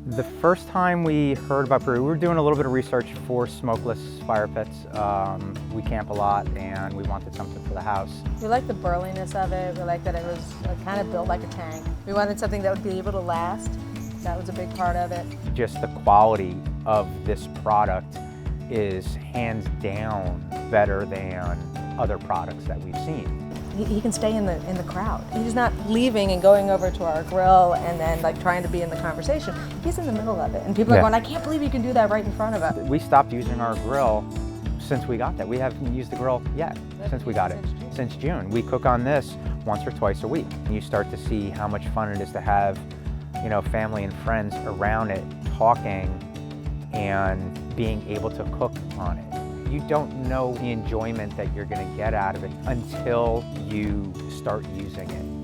The first time we heard about Breeo, we were doing a little bit of research for smokeless fire pits. We camp a lot and we wanted something for the house. We liked the burliness of it. We liked that it was kind of built like a tank. We wanted something that would be able to last. That was a big part of it. Just the quality of this product is hands down better than other products that we've seen. He can stay in the crowd. He's not leaving and going over to our grill and then like trying to be in the conversation. He's in the middle of it. And people are going, I can't believe you can do that right in front of us. We stopped using our grill since we got that. We haven't used the grill yet since we got it, since June. We cook on this once or twice a week. And you start to see how much fun it is to have, you know, family and friends around it talking and being able to cook on it. You don't know the enjoyment that you're going to get out of it until you start using it.